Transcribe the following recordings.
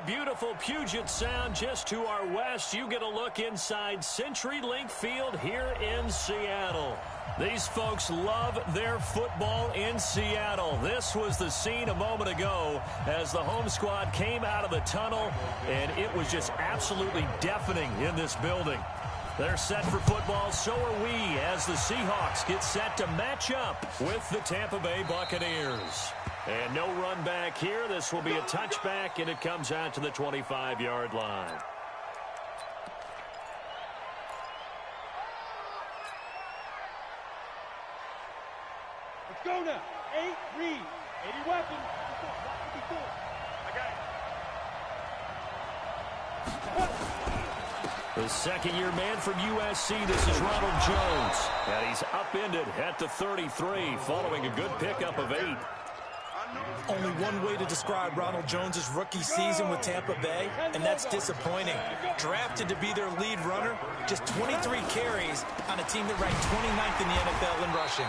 beautiful Puget Sound just to our west. You get a look inside CenturyLink Field here in Seattle. These folks love their football in Seattle. This was the scene a moment ago as the home squad came out of the tunnel, and it was just absolutely deafening in this building. They're set for football, so are we, as the Seahawks get set to match up with the Tampa Bay Buccaneers. And no run back here. This will be a touchback, and it comes out to the 25-yard line. Let's go now. 8, read. 80 weapons. I got it. The second-year man from USC, this is Ronald Jones. And he's upended at the 33 following a good pickup of 8. Only one way to describe Ronald Jones' rookie season with Tampa Bay, and that's disappointing. Drafted to be their lead runner, just 23 carries on a team that ranked 29th in the NFL in rushing.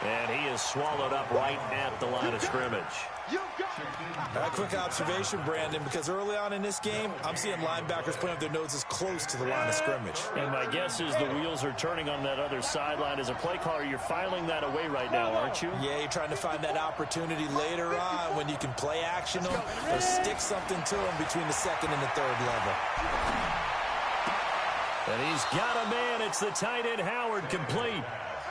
And he is swallowed up right at the line of scrimmage. A quick observation, Brandon, because early on in this game, I'm seeing linebackers putting up their noses close to the line of scrimmage. And my guess is the wheels are turning on that other sideline. As a play caller, you're filing that away right now, aren't you? Yeah, you're trying to find that opportunity later on when you can play action them or stick something to them between the second and the third level. And he's got a man. It's the tight end Howard, complete.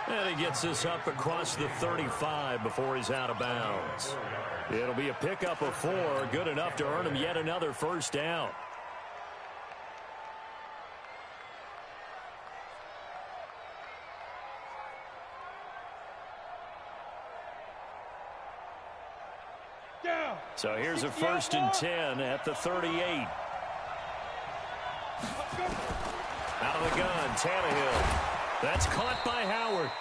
And he gets this up across the 35 before he's out of bounds. It'll be a pickup of 4, good enough to earn him yet another first down. So here's a 1st and 10 at the 38. Out of the gun, Tannehill. That's caught by Howard.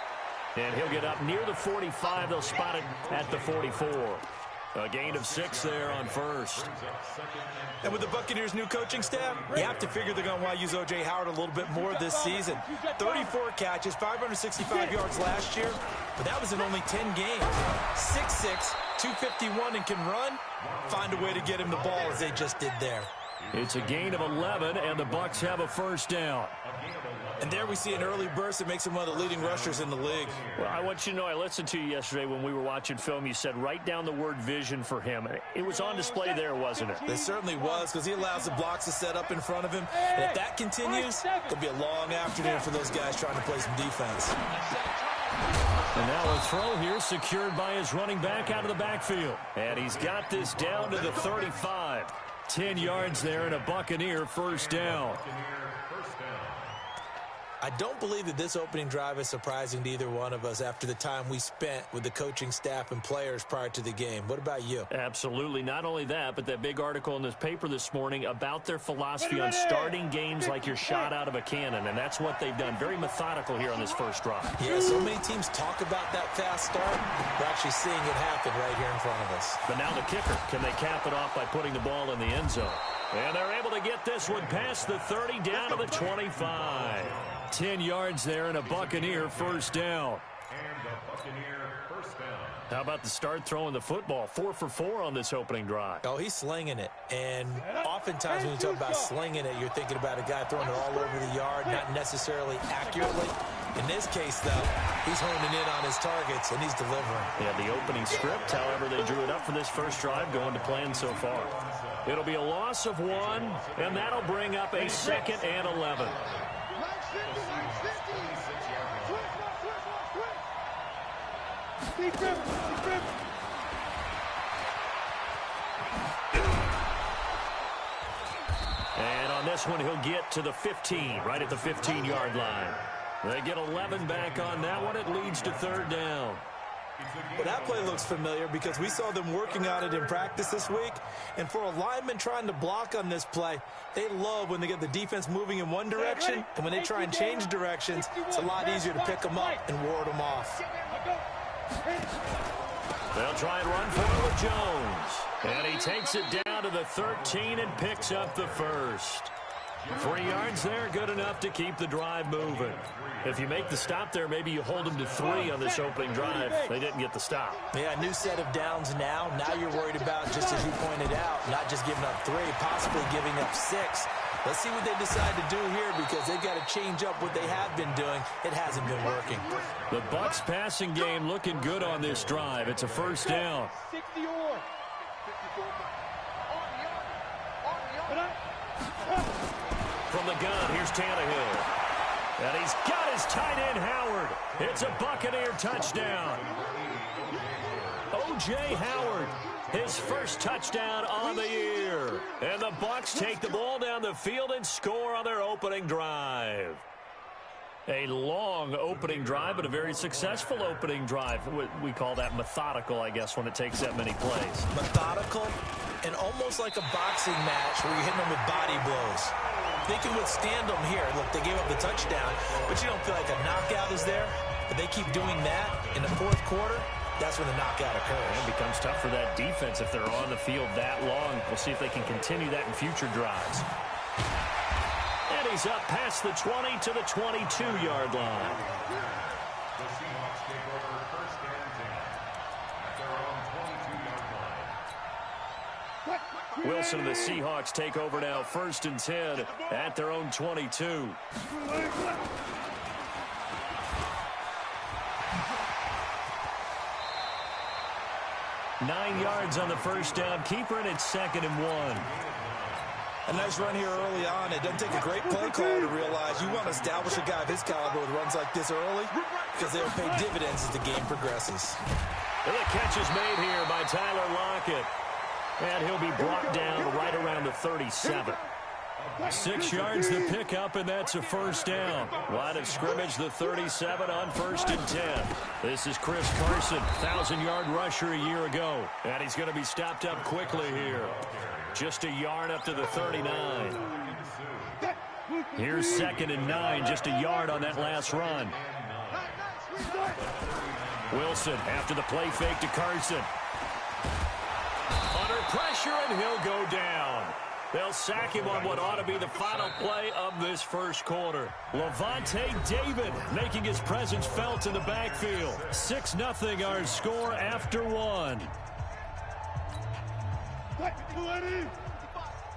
And he'll get up near the 45. They'll spot it at the 44. A gain of 6 there on first. And with the Buccaneers' new coaching staff, you have to figure they're going to want to use O.J. Howard a little bit more this season. 34 catches, 565 yards last year, but that was in only 10 games. 6'6", 251, and can run. Find a way to get him the ball as they just did there. It's a gain of 11, and the Bucs have a first down. And there we see an early burst that makes him one of the leading rushers in the league. Well, I want you to know, I listened to you yesterday when we were watching film. You said write down the word vision for him. It was on display there, wasn't it? It certainly was, because he allows the blocks to set up in front of him. And if that continues, it'll be a long afternoon for those guys trying to play some defense. And now a throw here secured by his running back out of the backfield. And he's got this down to the 35. 10 yards there and a Buccaneer first down. I don't believe that this opening drive is surprising to either one of us after the time we spent with the coaching staff and players prior to the game. What about you? Absolutely. Not only that, but that big article in this paper this morning about their philosophy on starting games like you're shot out of a cannon, and that's what they've done. Very methodical here on this first drive. Yeah, so many teams talk about that fast start. We're actually seeing it happen right here in front of us. But now the kicker, can they cap it off by putting the ball in the end zone? And they're able to get this one past the 30 down to the 25. 10 yards there and a Buccaneer first down. How about the start throwing the football? 4 for 4 on this opening drive. Oh, he's slinging it. And oftentimes when you talk about slinging it, you're thinking about a guy throwing it all over the yard, not necessarily accurately. In this case, though, he's honing in on his targets, and he's delivering. Yeah, the opening script, however, they drew it up for this first drive, going to plan so far. It'll be a loss of 1, and that'll bring up a 2nd and 11. And on this one, he'll get to the 15, right at the 15-yard line. They get 11 back on that one. It leads to 3rd down. Well, that play looks familiar because we saw them working on it in practice this week. And for a lineman trying to block on this play, they love when they get the defense moving in one direction. And when they try and change directions, it's a lot easier to pick them up and ward them off. They'll try and run for it with Jones. And he takes it down to the 13 and picks up the first. 3 yards there, good enough to keep the drive moving. If you make the stop there, maybe you hold them to 3 on this opening drive. They didn't get the stop. Yeah, new set of downs now. Now you're worried about, just as you pointed out, not just giving up 3, possibly giving up 6. Let's see what they decide to do here, because they've got to change up what they have been doing. It hasn't been working. The Bucs passing game looking good on this drive. It's a first down. 60 or. From the gun, here's Tannehill. And he's got his tight end, Howard. It's a Buccaneer touchdown. O.J. Howard, his first touchdown on the year. And the Bucs take the ball down the field and score on their opening drive. A long opening drive, but a very successful opening drive. We call that methodical, I guess, when it takes that many plays. Methodical and almost like a boxing match where you're hitting them with body blows. They can withstand them here. Look, they gave up the touchdown, but you don't feel like a knockout is there. But they keep doing that in the fourth quarter. That's when the knockout occurs. It becomes tough for that defense if they're on the field that long. We'll see if they can continue that in future drives. And he's up past the 20 to the 22-yard line. The Seahawks take over first and 10 at their own 22-yard line. Wilson and the Seahawks take over now, first and 10 at their own 22. Nine yards on the first down. Keeper, and it's 2nd and 1. A nice run here early on. It doesn't take a great play call to realize you want to establish a guy of his caliber with runs like this early, because they'll pay dividends as the game progresses. And the catch is made here by Tyler Lockett. And he'll be brought down right around the 37. 6 yards the pickup, and that's a first down. Line of scrimmage, the 37 on 1st and 10. This is Chris Carson, 1,000-yard rusher a year ago. And he's going to be stopped up quickly here. Just a yard up to the 39. Here's 2nd and 9, just a yard on that last run. Wilson after the play fake to Carson. Under pressure, and he'll go down. They'll sack him on what ought to be the final play of this first quarter. Levante David making his presence felt in the backfield. 6-0 our score after 1.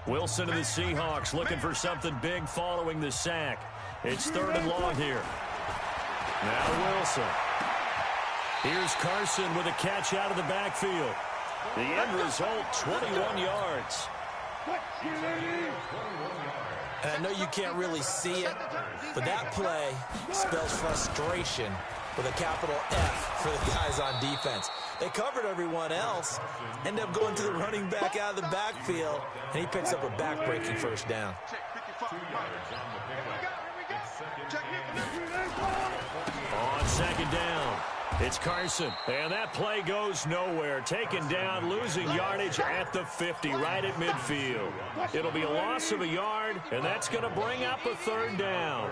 Wilson and the Seahawks looking for something big following the sack. It's 3rd and long here. Now Wilson. Here's Carson with a catch out of the backfield. The end result, 21 yards. And I know you can't really see it, but that play spells frustration with a capital F for the guys on defense. They covered everyone else, end up going to the running back out of the backfield, and he picks up a back-breaking first down. On 2nd down, it's Carson, and that play goes nowhere. Taken down, losing yardage at the 50, right at midfield. It'll be a loss of a yard, and that's going to bring up a 3rd down.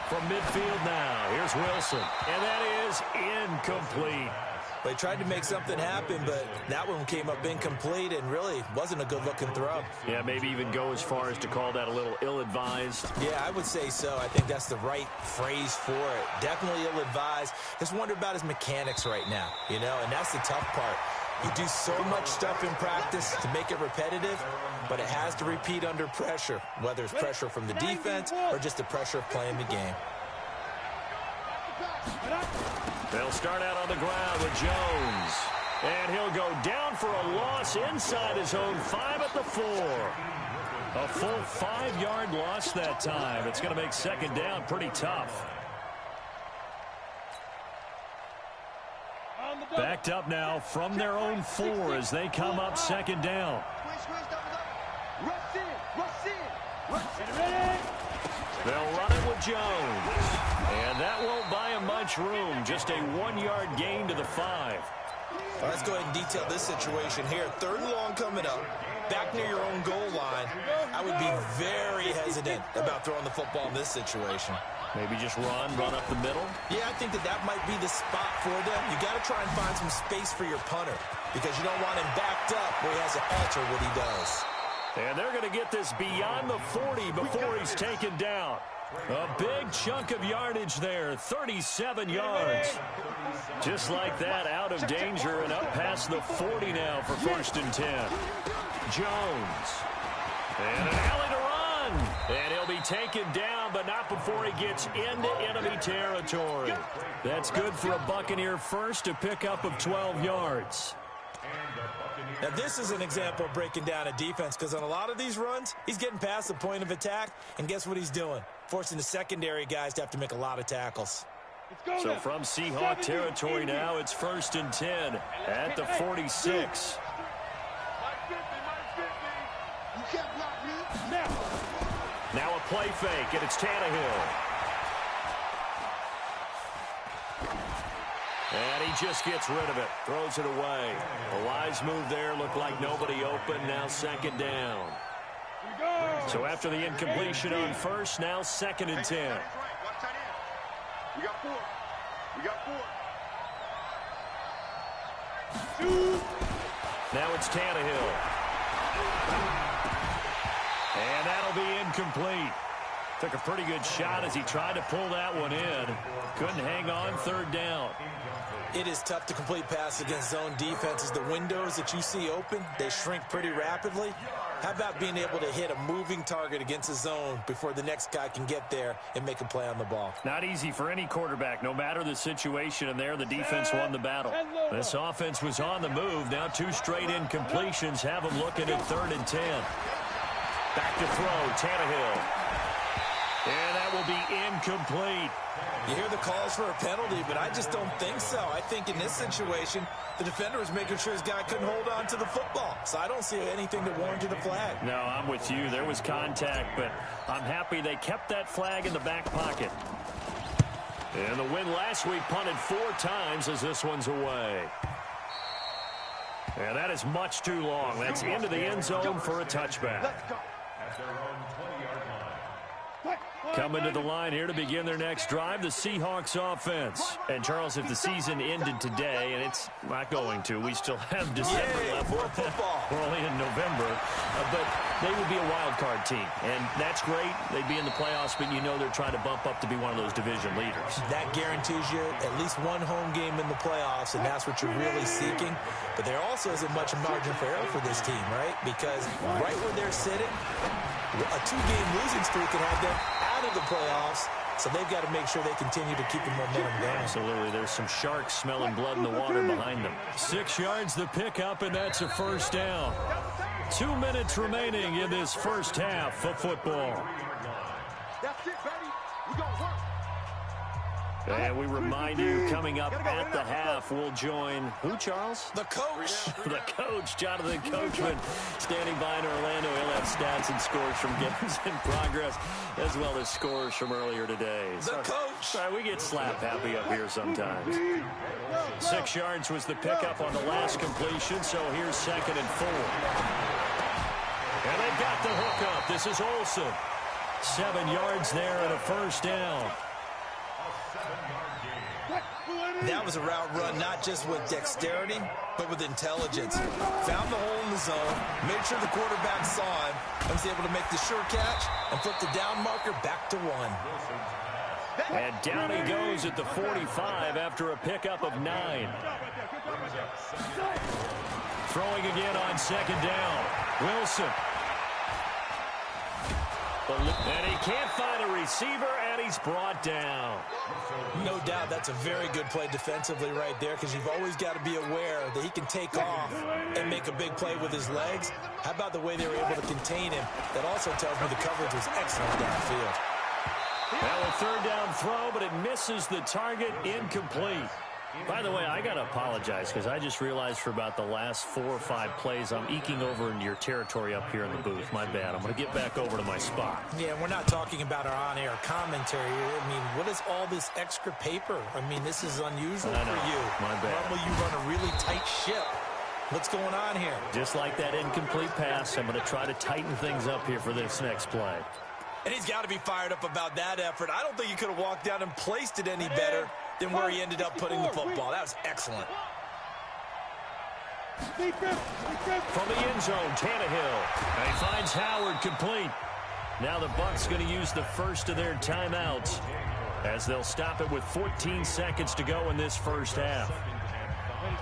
From midfield now, here's Wilson, and that is incomplete. They tried to make something happen, but that one came up incomplete and really wasn't a good-looking throw. Yeah, maybe even go as far as to call that a little ill-advised. Yeah, I would say so. I think that's the right phrase for it. Definitely ill-advised. Just wonder about his mechanics right now, you know, and that's the tough part. You do so much stuff in practice to make it repetitive, but it has to repeat under pressure, whether it's pressure from the defense or just the pressure of playing the game. They'll start out on the ground with Jones. And he'll go down for a loss inside his own 5 at the 4. A full 5-yard loss that time. It's going to make 2nd down pretty tough. Backed up now from their own 4 as they come up 2nd down. They'll run it with Jones. And that won't buy him much room. Just a 1-yard gain to the 5. Well, let's go ahead and detail this situation here. 3rd and long coming up. Back near your own goal line. I would be very hesitant about throwing the football in this situation. Maybe just run up the middle? Yeah, I think that might be the spot for them. You got to try and find some space for your punter because you don't want him backed up where he has to alter what he does. And they're going to get this beyond the 40 before he's taken down. A big chunk of yardage there, 37 yards. Just like that, out of danger and up past the 40 now for 1st and 10. Jones. And an alley to run. And he'll be taken down, but not before he gets into enemy territory. That's good for a Buccaneer first, a pickup of 12 yards. Now, this is an example of breaking down a defense, because on a lot of these runs, he's getting past the point of attack, and guess what he's doing? Forcing the secondary guys to have to make a lot of tackles. So from Seahawk territory now, it's 1st and 10 at the 46. Now a play fake, and it's Tannehill. And he just gets rid of it, throws it away. A wise move there, looked like nobody open, now 2nd down. So after the incompletion on 1st, now 2nd and 10. We got 4. Now it's Tannehill. And that'll be incomplete. Took a pretty good shot as he tried to pull that one in. Couldn't hang on, 3rd down. It is tough to complete passes against zone defenses. The windows that you see open, they shrink pretty rapidly. How about being able to hit a moving target against a zone before the next guy can get there and make a play on the ball? Not easy for any quarterback, no matter the situation, and there the defense won the battle. This offense was on the move. Now 2 straight incompletions have them looking at 3rd and 10. Back to throw, Tannehill. And that will be incomplete. You hear the calls for a penalty, but I just don't think so. I think in this situation, the defender was making sure his guy couldn't hold on to the football. So I don't see anything to warrant a flag. No, I'm with you. There was contact, but I'm happy they kept that flag in the back pocket. And the win last week punted 4 times as this one's away. And that is much too long. That's into the end zone for a touchback. At their own 20-yard line. Coming to the line here to begin their next drive, the Seahawks offense. And, Charles, if the season ended today, and it's not going to, we still have December left. More football. We're only in November. But they would be a wild card team. And that's great. They'd be in the playoffs, but you know they're trying to bump up to be one of those division leaders. That guarantees you at least one home game in the playoffs, and that's what you're really seeking. But there also isn't much margin for error for this team, right? Because right where they're sitting, a 2-game losing streak can have them out of the playoffs, so they've got to make sure they continue to keep the momentum going. Absolutely. There's some sharks smelling blood in the water behind them. 6 yards the pickup, and that's a 1st down. 2 minutes remaining in this first half of football. That's it, baby. We gonna work. And we remind you, coming up at the half, we'll join who, Charles? The coach. The coach, Jonathan Coachman, standing by in Orlando. He'll have stats and scores from games in progress, as well as scores from earlier today. The coach. Sorry, we get slap happy up here sometimes. 6 yards was the pickup on the last completion, so here's 2nd and 4. And they've got the hookup. This is Olsen. 7 yards there and a 1st down. That was a route run not just with dexterity, but with intelligence. Found the hole in the zone, made sure the quarterback saw him, and was able to make the sure catch and flip the down marker back to 1. And down he goes at the 45 after a pickup of 9. Throwing again on 2nd down. Wilson. And he can't find a receiver, and he's brought down. No doubt that's a very good play defensively right there, because you've always got to be aware that he can take off and make a big play with his legs. How about the way they were able to contain him? That also tells me the coverage was excellent downfield. Now a 3rd down throw, but it misses the target, incomplete. By the way, I got to apologize because I just realized for about the last 4 or 5 plays, I'm eking over into your territory up here in the booth. My bad. I'm going to get back over to my spot. Yeah, we're not talking about our on-air commentary. I mean, what is all this extra paper? I mean, this is unusual for you. My bad. Normally you run a really tight ship. What's going on here? Just like that incomplete pass, I'm going to try to tighten things up here for this next play. And he's got to be fired up about that effort. I don't think he could have walked down and placed it any better than where he ended up putting the football. That was excellent. From the end zone, Tannehill. And he finds Howard complete. Now the Bucs going to use the first of their timeouts as they'll stop it with 14 seconds to go in this first half.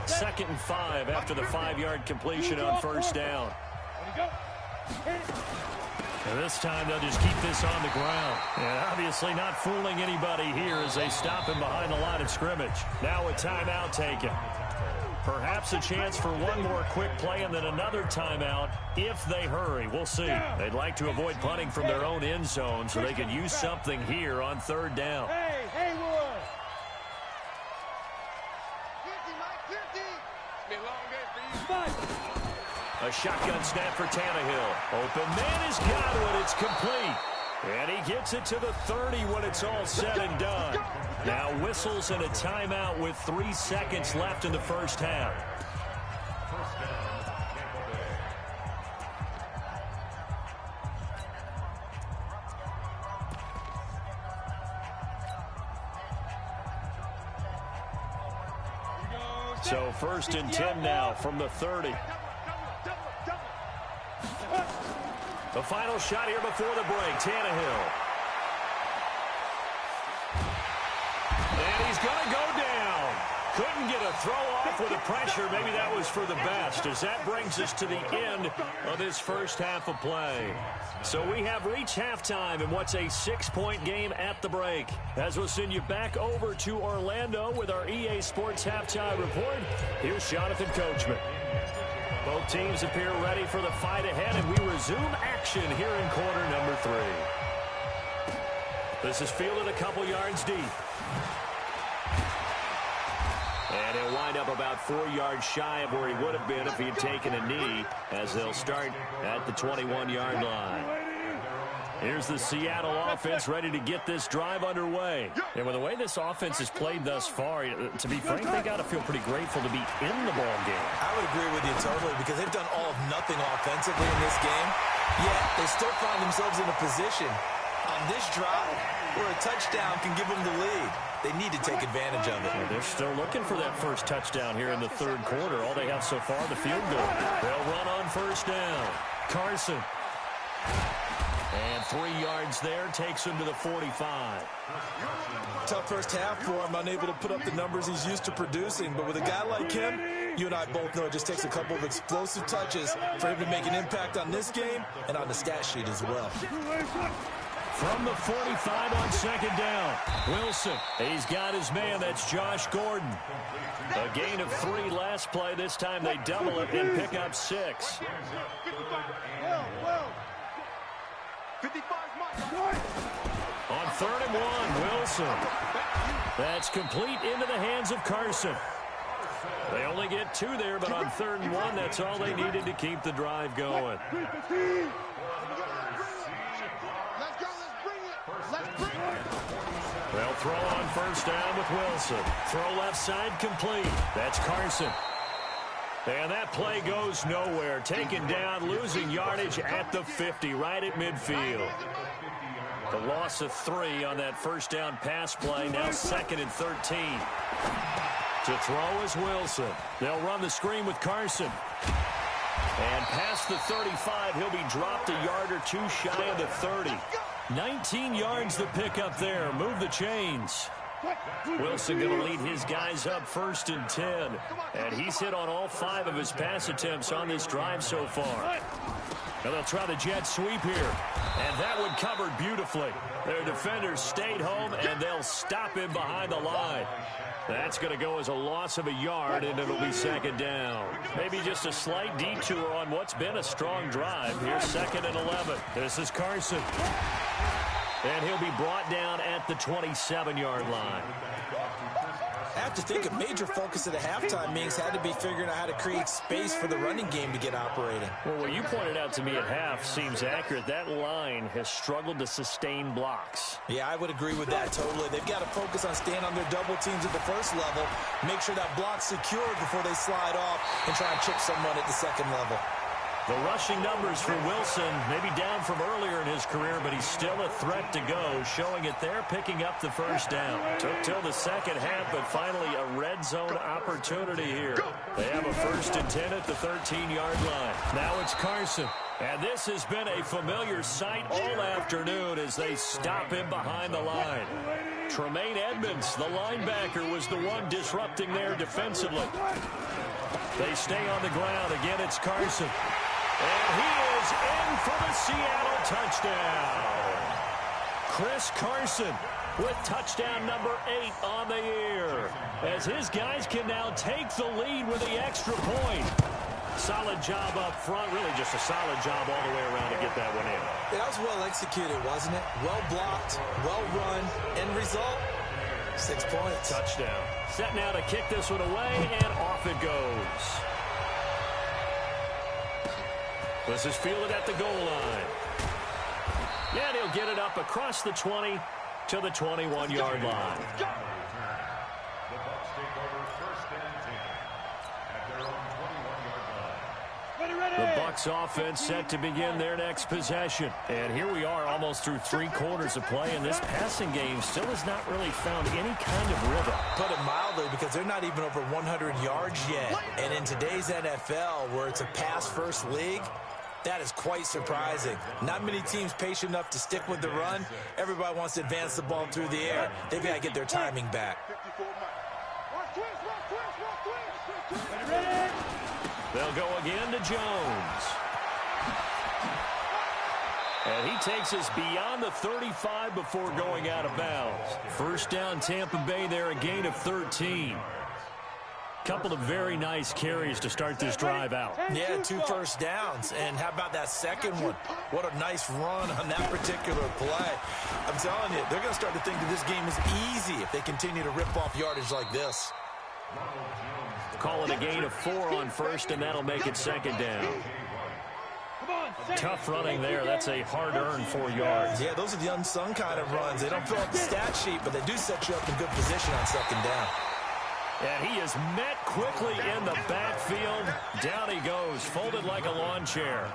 2nd and 5 after the 5-yard completion on first down. And this time they'll just keep this on the ground. And obviously not fooling anybody here as they stop him behind the line of scrimmage. Now a timeout taken. Perhaps a chance for one more quick play and then another timeout if they hurry. We'll see. They'd like to avoid punting from their own end zone so they can use something here on 3rd down. Hey, A shotgun snap for Tannehill. Open man has got it. It's complete. And he gets it to the 30 when it's all said and done. Now whistles and a timeout with 3 seconds left in the first half. So 1st and 10 now from the 30. The final shot here before the break. Tannehill. And he's going to go down. Couldn't get a throw off with the pressure. Maybe that was for the best, as that brings us to the end of this first half of play. So we have reached halftime in what's a 6-point game at the break. As we'll send you back over to Orlando with our EA Sports Halftime Report, here's Jonathan Coachman. Both teams appear ready for the fight ahead, and we resume action here in quarter number 3. This is fielded a couple yards deep. And he'll wind up about 4 yards shy of where he would have been if he had taken a knee, as they'll start at the 21-yard line. Here's the Seattle offense ready to get this drive underway. And with the way this offense has played thus far, to be frank, they got to feel pretty grateful to be in the ball game. I would agree with you totally, because they've done all of nothing offensively in this game, yet they still find themselves in a position on this drive where a touchdown can give them the lead. They need to take advantage of it. Well, they're still looking for that first touchdown here in the 3rd quarter. All they have so far, the field goal. They'll run on first down. Carson. And 3 yards there, takes him to the 45. Tough first half for him, unable to put up the numbers he's used to producing. But with a guy like him, you and I both know it just takes a couple of explosive touches for him to make an impact on this game and on the stat sheet as well. From the 45 on 2nd down, Wilson. He's got his man. That's Josh Gordon. A gain of 3 last play. This time they double it and pick up 6. On 3rd and 1, Wilson. That's complete into the hands of Carson. They only get 2 there, but on 3rd and 1, that's all they needed to keep the drive going. They'll throw on first down with Wilson. Throw left side complete. That's Carson. And that play goes nowhere. Taken down, losing yardage at the 50, right at midfield. The loss of 3 on that first down pass play. Now 2nd and 13. To throw is Wilson. They'll run the screen with Carson. And past the 35, he'll be dropped a yard or 2 shy of the 30. 19 yards the pickup there. Move the chains. Wilson going to lead his guys up 1st and 10. And he's hit on all 5 of his pass attempts on this drive so far. Now they'll try the jet sweep here. And that one covered beautifully. Their defenders stayed home, and they'll stop him behind the line. That's going to go as a loss of a yard, and it'll be 2nd down. Maybe just a slight detour on what's been a strong drive. Here's 2nd and 11. This is Carson. And he'll be brought down at the 27-yard line. I have to think a major focus of the halftime meetings had to be figuring out how to create space for the running game to get operating. Well, what you pointed out to me at half seems accurate. That line has struggled to sustain blocks. Yeah, I would agree with that totally. They've got to focus on staying on their double teams at the first level, make sure that block's secured before they slide off and try and chip someone at the 2nd level. The rushing numbers for Wilson, maybe down from earlier in his career, but he's still a threat to go, showing it there, picking up the first down. Took till the second half, but finally a red zone opportunity here. They have a 1st and 10 at the 13-yard line. Now it's Carson. And this has been a familiar sight all afternoon as they stop him behind the line. Tremaine Edmonds, the linebacker, was the one disrupting there defensively. They stay on the ground. Again, it's Carson. And he is in for the Seattle touchdown. Chris Carson with touchdown number 8 on the year, as his guys can now take the lead with the extra point. Solid job up front, really just a solid job all the way around to get that one in. That was well executed, wasn't it? Well blocked, well run. End result, 6 points. Touchdown. Set now to kick this one away, and off it goes. This is fielded at the goal line. And he'll get it up across the 20 to the 21-yard line. The Bucs take over 1st and 10 at their own 21-yard line. The Bucs offense set to begin their next possession. And here we are almost through 3 quarters of play, and this passing game still has not really found any kind of rhythm. Put it mildly, because they're not even over 100 yards yet. And in today's NFL, where it's a pass-first league, that is quite surprising. Not many teams patient enough to stick with the run. Everybody wants to advance the ball through the air. They've got to get their timing back. They'll go again to Jones. And he takes us beyond the 35 before going out of bounds. First down, Tampa Bay there, a gain of 13. Couple of very nice carries to start this drive out. Yeah, 2 first downs. And how about that second one? What a nice run on that particular play. I'm telling you, they're going to start to think that this game is easy if they continue to rip off yardage like this. Call it a gain of 4 on first, and that'll make it 2nd down. Tough running there. That's a hard-earned 4 yards. Yeah, those are the unsung kind of runs. They don't fill up the stat sheet, but they do set you up in good position on 2nd down. And he is met quickly in the backfield. Down he goes, folded like a lawn chair.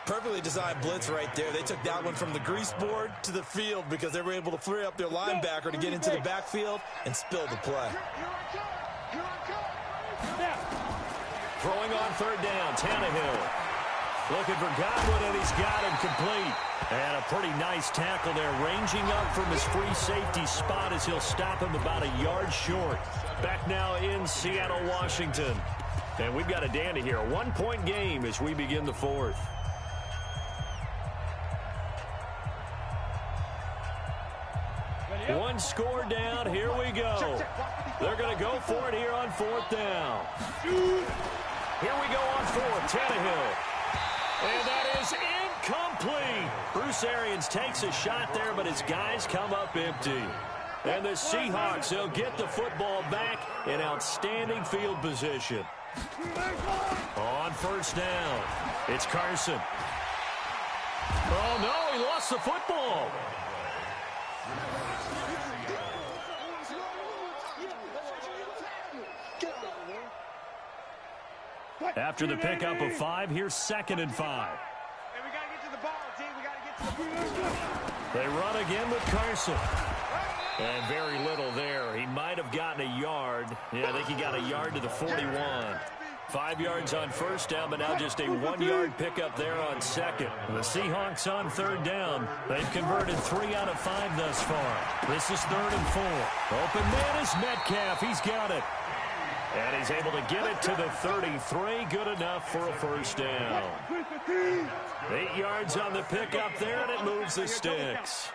Perfectly designed blitz right there. They took that one from the grease board to the field because they were able to free up their linebacker to get into the backfield and spill the play. Throwing on 3rd down, Tannehill. Looking for Godwin, and he's got him complete. And a pretty nice tackle there, ranging up from his free safety spot as he'll stop him about a yard short. Back now in Seattle, Washington. And we've got a dandy here. A 1-point game as we begin the 4th. One score down. Here we go. They're going to go for it here on 4th down. Here we go on 4th. Tannehill. And that is incomplete. Bruce Arians takes a shot there, but his guys come up empty. And the Seahawks, they'll get the football back in outstanding field position. On 1st down, it's Carson. Oh, no, he lost the football. After the pickup of 5, here's 2nd and 5. And we got to get to the ball, team. We got to get to the ball. They run again with Carson. And very little there. He might have gotten a yard. Yeah, I think he got a yard to the 41. 5 yards on 1st down, but now just a 1-yard pickup there on 2nd. The Seahawks on 3rd down. They've converted 3 out of 5 thus far. This is 3rd and 4. Open man is Metcalf. He's got it. And he's able to get it to the 33. Good enough for a 1st down. 8 yards on the pickup there, and it moves the sticks.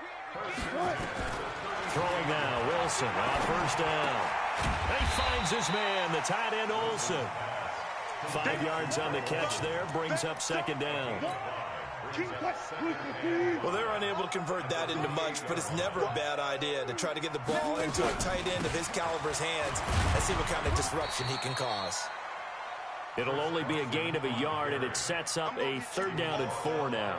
Throwing now, Wilson on 1st down. He finds his man, the tight end Olsen. 5 yards on the catch there, brings up 2nd down. Well, they're unable to convert that into much, but it's never a bad idea to try to get the ball into a tight end of his caliber's hands and see what kind of disruption he can cause. It'll only be a gain of a yard, and it sets up a 3rd down and 4 now.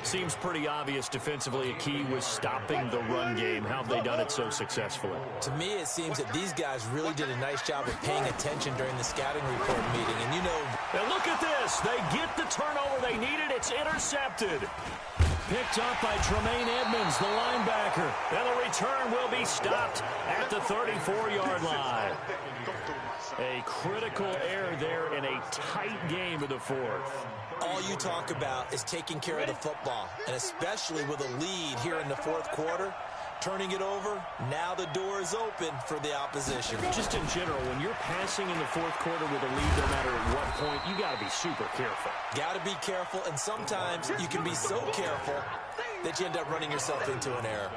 Seems pretty obvious defensively a key was stopping the run game. How have they done it so successfully? To me, it seems that these guys really did a nice job of paying attention during the scouting report meeting. And you know... And look at this. They get the turnover they needed. It's intercepted. Picked up by Tremaine Edmonds, the linebacker. And the return will be stopped at the 34-yard line. A critical error there in a tight game of the fourth. All you talk about is taking care of the football, and especially with a lead here in the fourth quarter, turning it over, now the door is open for the opposition. Just in general, when you're passing in the fourth quarter with a lead, no matter at what point, you got to be super careful. Got to be careful, and sometimes you can be so careful that you end up running yourself into an error.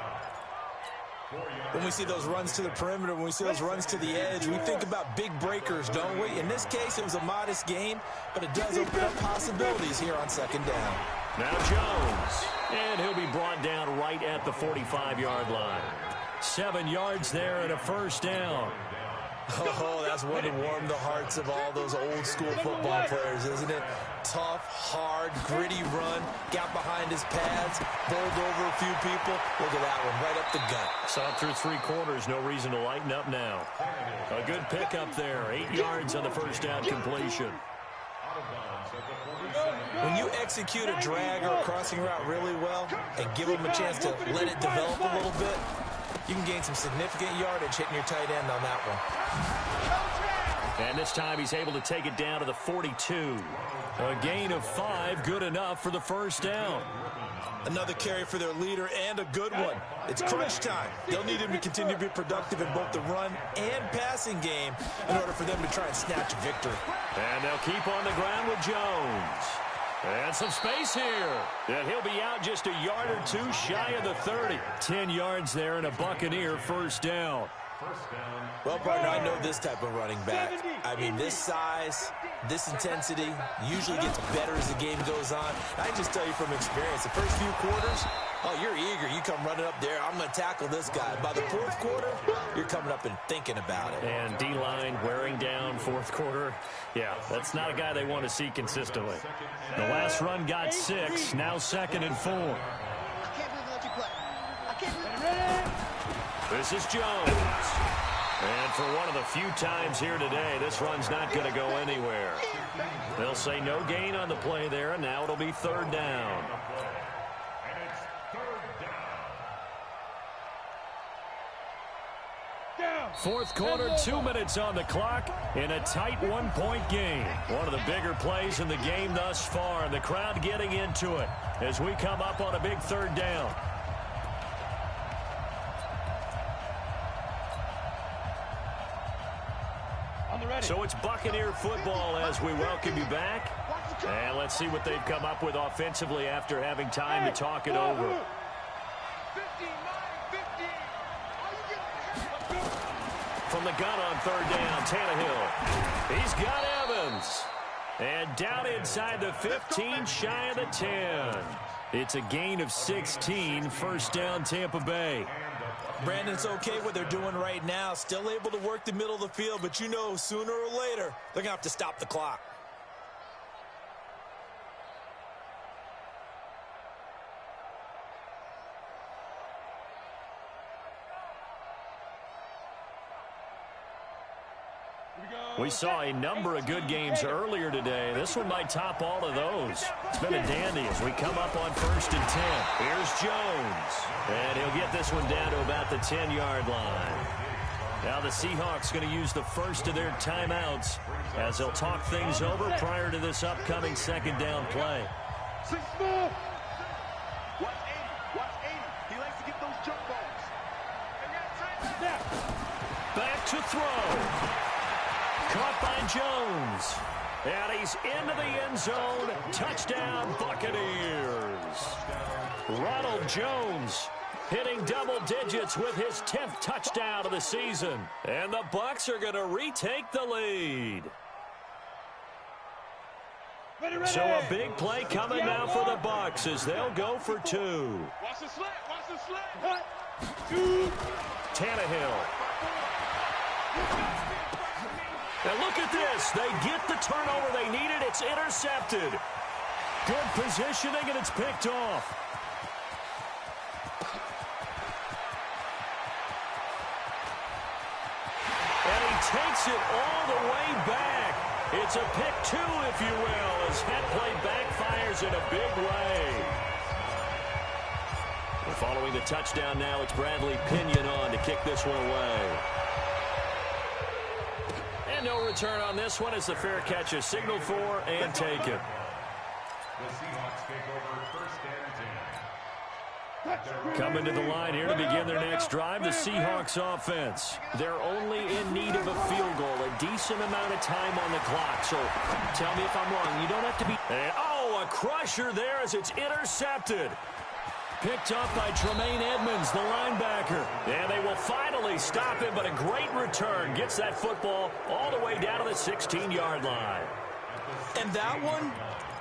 When we see those runs to the perimeter, when we see those runs to the edge, we think about big breakers, don't we? In this case, it was a modest game, but it does open up possibilities here on second down. Now Jones, and he'll be brought down right at the 45-yard line. 7 yards there and a first down. Oh, that's one to warm the hearts of all those old-school football players, isn't it? Tough, hard, gritty run, got behind his pads, bowled over a few people. Look at that one, right up the gut. Saw it through 3 quarters, no reason to lighten up now. A good pickup there, 8 yards on the first down completion. When you execute a drag or a crossing route really well and give them a chance to let it develop a little bit, you can gain some significant yardage hitting your tight end on that one. And this time he's able to take it down to the 42. A gain of 5, good enough for the first down. Another carry for their leader and a good one. It's crunch time. They'll need him to continue to be productive in both the run and passing game in order for them to try and snatch a victory. And they'll keep on the ground with Jones. And some space here. And he'll be out just a yard or 2 shy of the 30. 10 yards there and a Buccaneer first down. Well, partner, I know this type of running back. I mean, this size, this intensity usually gets better as the game goes on. I just tell you from experience, the first few quarters, oh, you're eager. You come running up there, I'm going to tackle this guy. By the fourth quarter, you're coming up and thinking about it. And D-line wearing down fourth quarter. Yeah, that's not a guy they want to see consistently. The last run got 6, now 2nd and 4. I can't believe I let you play. I can't believe it. This is Jones. And for one of the few times here today, this run's not going to go anywhere. They'll say no gain on the play there, and now it'll be 3rd down. And it's 3rd down. Fourth quarter, 2 minutes on the clock in a tight 1-point game. One of the bigger plays in the game thus far, and the crowd getting into it as we come up on a big 3rd down. So it's Buccaneer football as we welcome you back. And let's see what they've come up with offensively after having time to talk it over. From the gun on 3rd down, Tannehill. He's got Evans. And down inside the 15, shy of the 10. It's a gain of 16, first down Tampa Bay. Brandon, it's okay what they're doing right now. Still able to work the middle of the field, but you know sooner or later they're going to have to stop the clock. We saw a number of good games earlier today. This one might top all of those. It's been a dandy as we come up on 1st and 10. Here's Jones. And he'll get this one down to about the 10-yard line. Now the Seahawks going to use the first of their timeouts as they'll talk things over prior to this upcoming 2nd down play. 6 more. Watch 80. He likes to get those jump balls. Back to throw. Caught by Jones. And he's into the end zone. Touchdown, Buccaneers. Ronald Jones hitting double digits with his 10th touchdown of the season. And the Bucs are going to retake the lead. So a big play coming now for the Bucs as they'll go for 2. Watch the slant. Watch the slant. Tannehill. And look at this. They get the turnover they needed. It's intercepted. Good positioning, and it's picked off. And he takes it all the way back. It's a pick two, if you will, as that play backfires in a big way. And following the touchdown now, it's Bradley Pinion on to kick this one away. And no return on this one as the fair catch is signaled for and taken. The Seahawks take over first and 10. Coming to the line here to begin their next drive, the Seahawks offense. They're only in need of a field goal, a decent amount of time on the clock. So tell me if I'm wrong. You don't have to be... And, oh, a crusher there as it's intercepted. Picked up by Tremaine Edmonds, the linebacker. And they will finally stop him, but a great return. Gets that football all the way down to the 16-yard line. And that one...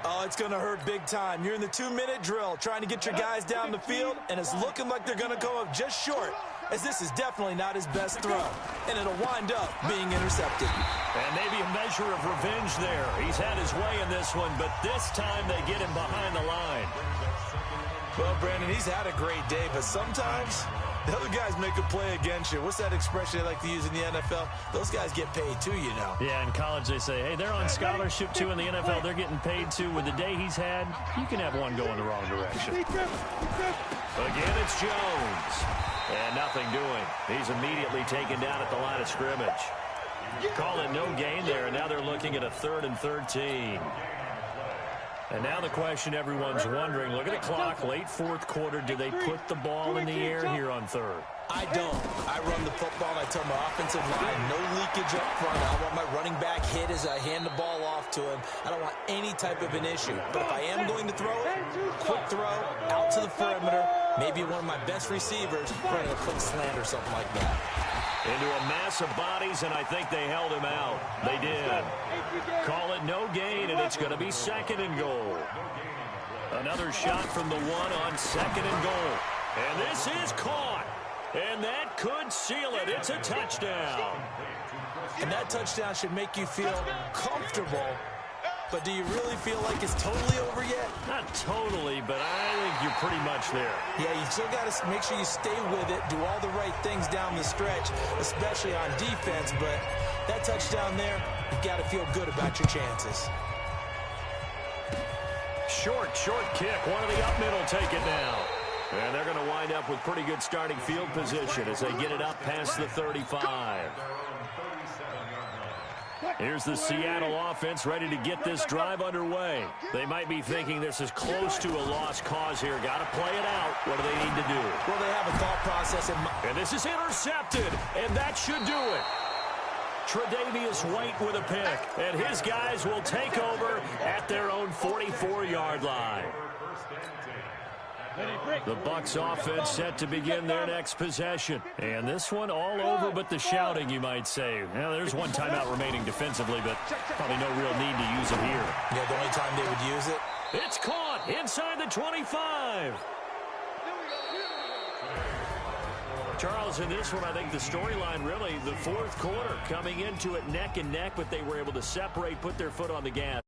oh, it's going to hurt big time. You're in the 2-minute drill trying to get your guys down the field, and it's looking like they're going to go up just short, as this is definitely not his best throw, and it'll wind up being intercepted. And maybe a measure of revenge there. He's had his way in this one, but this time they get him behind the line. Well, Brandon, he's had a great day, but sometimes the other guys make a play against you. What's that expression they like to use in the NFL? Those guys get paid too, you know. Yeah, in college they say, hey, they're on scholarship too. In the NFL, they're getting paid too. With the day he's had, you can have one going the wrong direction. Again, it's Jones. And nothing doing. He's immediately taken down at the line of scrimmage. Call it no gain there, and now they're looking at a 3rd and 13. And now the question everyone's wondering, look at the clock, late 4th quarter, do they put the ball in the air here on 3rd? I don't. I run the football, and I tell my offensive line, no leakage up front. I want my running back hit as I hand the ball off to him. I don't want any type of an issue. But if I am going to throw it, quick throw, out to the perimeter, maybe one of my best receivers running a quick slant or something like that. Into a mass of bodies, and I think they held him out. They did. Call it no gain, and it's going to be 2nd and goal. Another shot from the one on 2nd and goal. And this is caught. And that could seal it. It's a touchdown. And that touchdown should make you feel comfortable. But do you really feel like it's totally over yet? Not totally, but I think you're pretty much there. Yeah, you still got to make sure you stay with it, do all the right things down the stretch, especially on defense. But that touchdown there, you've got to feel good about your chances. Short kick. One of the up middle take it down. And they're going to wind up with pretty good starting field position as they get it up past the 35. Here's the Seattle offense ready to get this drive underway. They might be thinking this is close to a lost cause here. Got to play it out. What do they need to do? Well, they have a thought process in mind. And this is intercepted, and that should do it. Tre'Davious White with a pick, and his guys will take over at their own 44-yard line. The Bucs offense set to begin their next possession. And this one all over but the shouting, you might say. Well, there's one timeout remaining defensively, but probably no real need to use it here. Yeah, the only time they would use it. It's caught inside the 25. Charles, in this one, I think the storyline really, the 4th quarter, coming into it neck and neck, but they were able to separate, put their foot on the gas.